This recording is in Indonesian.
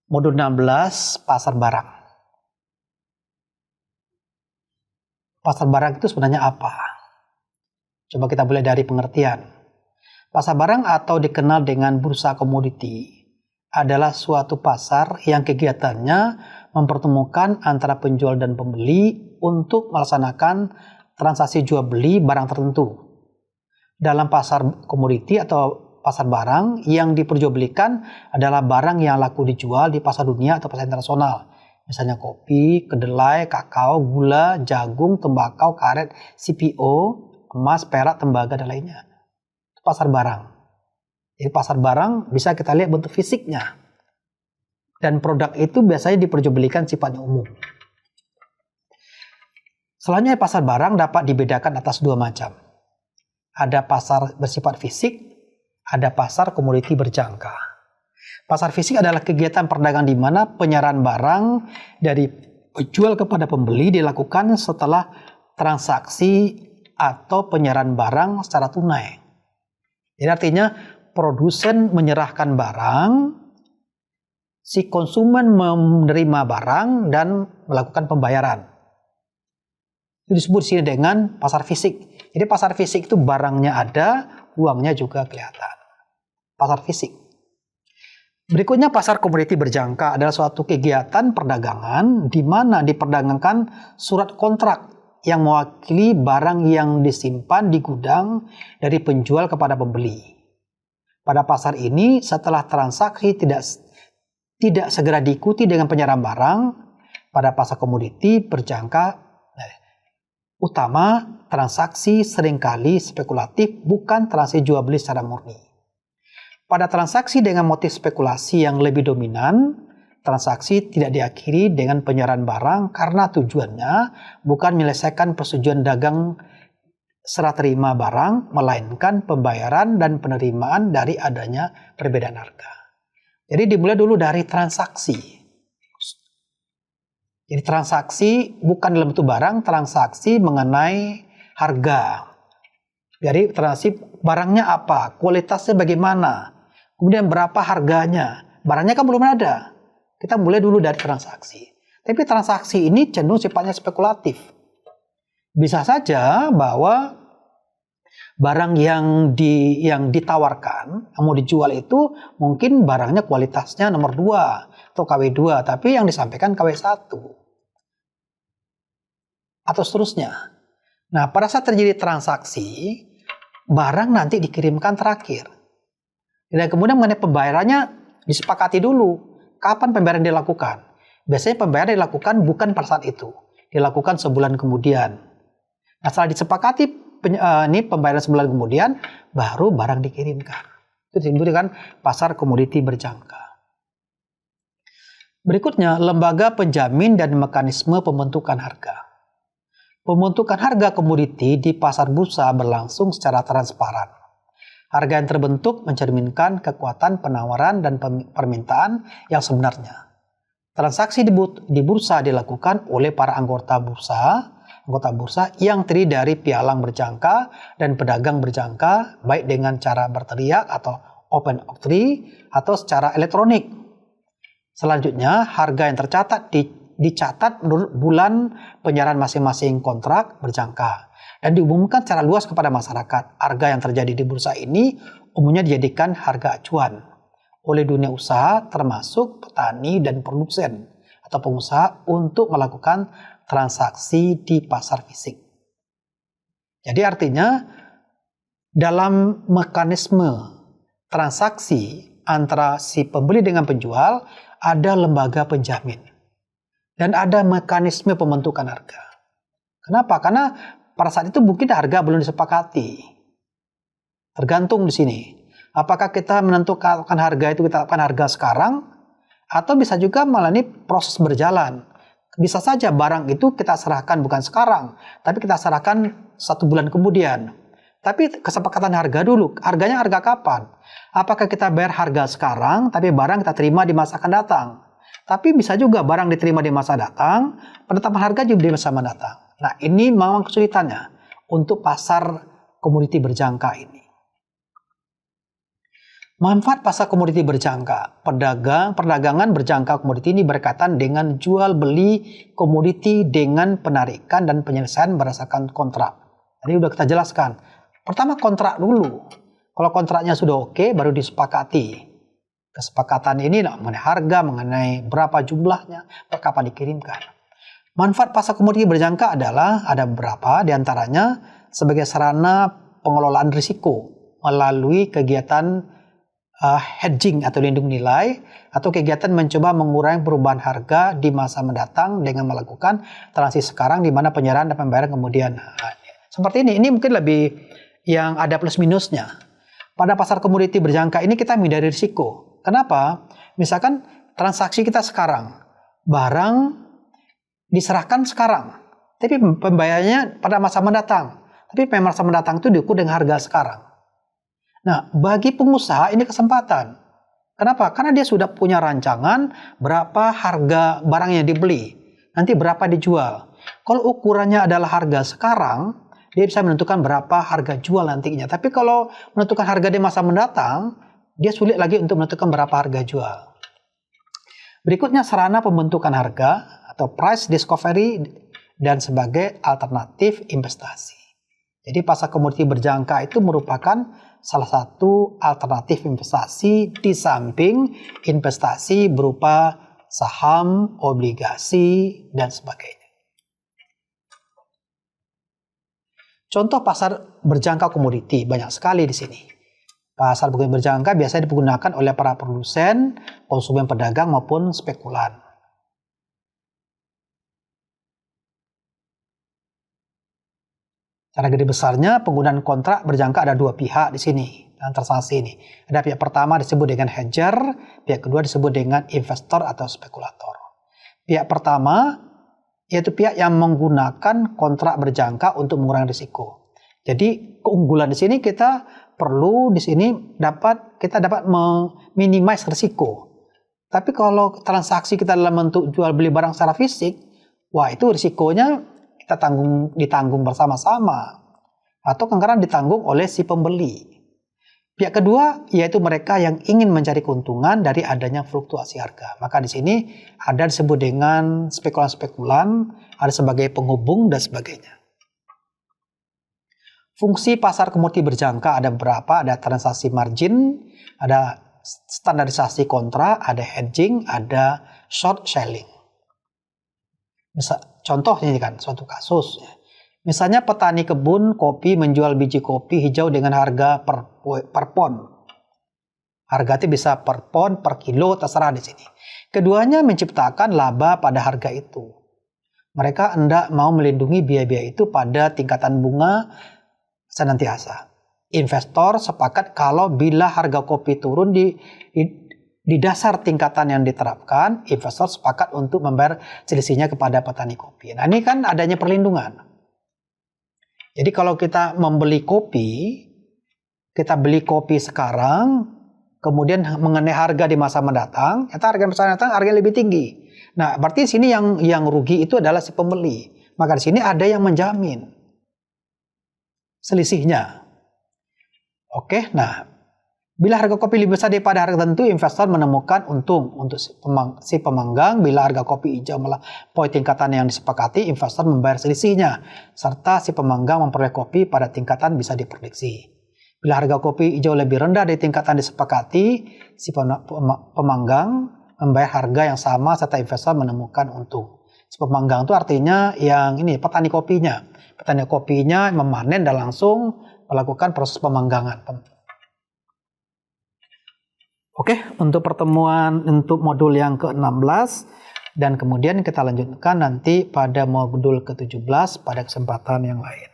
Modul 16, pasar barang. Pasar barang itu sebenarnya apa? Coba kita mulai dari pengertian. Pasar barang atau dikenal dengan bursa komoditi adalah suatu pasar yang kegiatannya mempertemukan antara penjual dan pembeli untuk melaksanakan transaksi jual beli barang tertentu. Dalam pasar komoditi atau pasar barang, yang diperjualbelikan adalah barang yang laku dijual di pasar dunia atau pasar internasional. Misalnya kopi, kedelai, kakao, gula, jagung, tembakau, karet, CPO, emas, perak, tembaga, dan lainnya. Itu pasar barang. Jadi pasar barang bisa kita lihat bentuk fisiknya. Dan produk itu biasanya diperjualbelikan sifatnya umum. Selanjutnya pasar barang dapat dibedakan atas dua macam. Ada pasar bersifat fisik, ada pasar komoditi berjangka. Pasar fisik adalah kegiatan perdagangan di mana penyerahan barang dari penjual kepada pembeli dilakukan setelah transaksi atau penyerahan barang secara tunai. Jadi artinya produsen menyerahkan barang, si konsumen menerima barang dan melakukan pembayaran. Itu disebut di sini dengan pasar fisik. Jadi pasar fisik itu barangnya ada, uangnya juga kelihatan. Pasar fisik. Berikutnya pasar komoditi berjangka adalah suatu kegiatan perdagangan di mana diperdagangkan surat kontrak yang mewakili barang yang disimpan di gudang dari penjual kepada pembeli. Pada pasar ini setelah transaksi tidak segera diikuti dengan penyerahan barang, pada pasar komoditi berjangka utama transaksi seringkali spekulatif, bukan transaksi jual beli secara murni. Pada transaksi dengan motif spekulasi yang lebih dominan, transaksi tidak diakhiri dengan penyerahan barang karena tujuannya bukan menyelesaikan persetujuan dagang serah terima barang, melainkan pembayaran dan penerimaan dari adanya perbedaan harga. Jadi dimulai dulu dari transaksi. Jadi transaksi bukan dalam bentuk barang, transaksi mengenai harga. Jadi transaksi barangnya apa, kualitasnya bagaimana, kemudian berapa harganya. Barangnya kan belum ada. Kita mulai dulu dari transaksi. Tapi transaksi ini cenderung sifatnya spekulatif. Bisa saja bahwa barang yang ditawarkan, yang mau dijual itu mungkin barangnya kualitasnya nomor 2 atau KW2, tapi yang disampaikan KW1. Atau seterusnya. Nah, pada saat terjadi transaksi, barang nanti dikirimkan terakhir. Dan kemudian mengenai pembayarannya disepakati dulu. Kapan pembayaran dilakukan? Biasanya pembayaran dilakukan bukan pada saat itu. Dilakukan sebulan kemudian. Nah, setelah disepakati pembayaran sebulan kemudian, baru barang dikirimkan. Itu disebut dengan pasar komoditi berjangka. Berikutnya, lembaga penjamin dan mekanisme pembentukan harga. Pembentukan harga komoditi di pasar bursa berlangsung secara transparan. Harga yang terbentuk mencerminkan kekuatan penawaran dan permintaan yang sebenarnya. Transaksi di bursa dilakukan oleh para anggota bursa yang terdiri dari pialang berjangka dan pedagang berjangka, baik dengan cara berteriak atau open auction atau secara elektronik. Selanjutnya, harga yang tercatat dicatat menurut bulan penyerahan masing-masing kontrak berjangka dan diumumkan secara luas kepada masyarakat. Harga yang terjadi di bursa ini umumnya dijadikan harga acuan oleh dunia usaha, termasuk petani dan produsen atau pengusaha untuk melakukan transaksi di pasar fisik. Jadi artinya dalam mekanisme transaksi antara si pembeli dengan penjual ada lembaga penjamin. Dan ada mekanisme pembentukan harga. Kenapa? Karena pada saat itu mungkin harga belum disepakati. Tergantung di sini. Apakah kita menentukan harga itu kita tetapkan harga sekarang, atau bisa juga malah ini proses berjalan. Bisa saja barang itu kita serahkan bukan sekarang, tapi kita serahkan 1 bulan kemudian. Tapi kesepakatan harga dulu. Harganya harga kapan? Apakah kita bayar harga sekarang, tapi barang kita terima di masa akan datang? Tapi bisa juga barang diterima di masa datang, penetapan harga juga di masa mendatang. Nah, ini memang kesulitannya untuk pasar komoditi berjangka ini. Manfaat pasar komoditi berjangka. Perdagangan berjangka komoditi ini berkaitan dengan jual beli komoditi dengan penarikan dan penyelesaian berdasarkan kontrak. Tadi udah kita jelaskan. Pertama kontrak dulu. Kalau kontraknya sudah oke, baru disepakati. Kesepakatan ini mengenai harga, mengenai berapa jumlahnya, kapan dikirimkan. Manfaat pasar komoditi berjangka adalah ada beberapa, diantaranya sebagai sarana pengelolaan risiko melalui kegiatan hedging atau lindung nilai, atau kegiatan mencoba mengurangi perubahan harga di masa mendatang dengan melakukan transaksi sekarang di mana penyerahan dan pembayaran kemudian. Seperti ini mungkin lebih yang ada plus minusnya. Pada pasar komoditi berjangka ini kita menghindari risiko. Kenapa? Misalkan transaksi kita sekarang, barang diserahkan sekarang, tapi pembayarannya pada masa mendatang. Tapi masa mendatang itu diukur dengan harga sekarang. Nah, bagi pengusaha ini kesempatan. Kenapa? Karena dia sudah punya rancangan berapa harga barang yang dibeli, nanti berapa dijual. Kalau ukurannya adalah harga sekarang, dia bisa menentukan berapa harga jual nantinya. Tapi kalau menentukan harga di masa mendatang, dia sulit lagi untuk menentukan berapa harga jual. Berikutnya sarana pembentukan harga atau price discovery dan sebagai alternatif investasi. Jadi pasar komoditi berjangka itu merupakan salah satu alternatif investasi di samping investasi berupa saham, obligasi, dan sebagainya. Contoh pasar berjangka komoditi banyak sekali di sini. Pasar berjangka biasanya digunakan oleh para produsen, konsumen pedagang maupun spekulan. Cara gede besarnya penggunaan kontrak berjangka ada dua pihak di sini dalam transaksi ini. Ada pihak pertama disebut dengan hedger, pihak kedua disebut dengan investor atau spekulator. Pihak pertama yaitu pihak yang menggunakan kontrak berjangka untuk mengurangi risiko. Jadi keunggulan di sini kita dapat meminimasi risiko. Tapi kalau transaksi kita dalam bentuk jual beli barang secara fisik, wah itu risikonya kita ditanggung bersama-sama atau kadang-kadang ditanggung oleh si pembeli. Pihak kedua yaitu mereka yang ingin mencari keuntungan dari adanya fluktuasi harga. Maka di sini ada disebut dengan spekulan-spekulan, ada sebagai penghubung dan sebagainya. Fungsi pasar komoditi berjangka ada beberapa, ada transaksi margin, ada standarisasi kontrak, ada hedging, ada short selling. Contohnya ini kan suatu kasus. Misalnya petani kebun kopi menjual biji kopi hijau dengan harga per pon. Harga itu bisa per pon, per kilo, terserah di sini. Keduanya menciptakan laba pada harga itu. Mereka hendak mau melindungi biaya-biaya itu pada tingkatan bunga senantiasa. Investor sepakat kalau bila harga kopi turun di dasar tingkatan yang diterapkan, investor sepakat untuk membayar selisihnya kepada petani kopi. Nah ini kan adanya perlindungan. Jadi kalau kita membeli kopi, kita beli kopi sekarang, kemudian mengenai harga di masa mendatang, ternyata harga masa mendatang harga lebih tinggi. Nah berarti di sini yang rugi itu adalah si pembeli. Maka di sini ada yang menjamin selisihnya. Oke, nah. Bila harga kopi lebih besar daripada harga tertentu, investor menemukan untung untuk si pemanggang. Bila harga kopi hijau melampaui tingkatan yang disepakati, investor membayar selisihnya, serta si pemanggang memperoleh kopi pada tingkatan bisa diprediksi. Bila harga kopi hijau lebih rendah dari tingkatan disepakati, si pemanggang membayar harga yang sama serta investor menemukan untung. Si pemanggang itu artinya yang ini petani kopinya. Petani kopinya memanen dan langsung melakukan proses pemanggangan. Oke, untuk pertemuan untuk modul yang ke-16 dan kemudian kita lanjutkan nanti pada modul ke-17 pada kesempatan yang lain.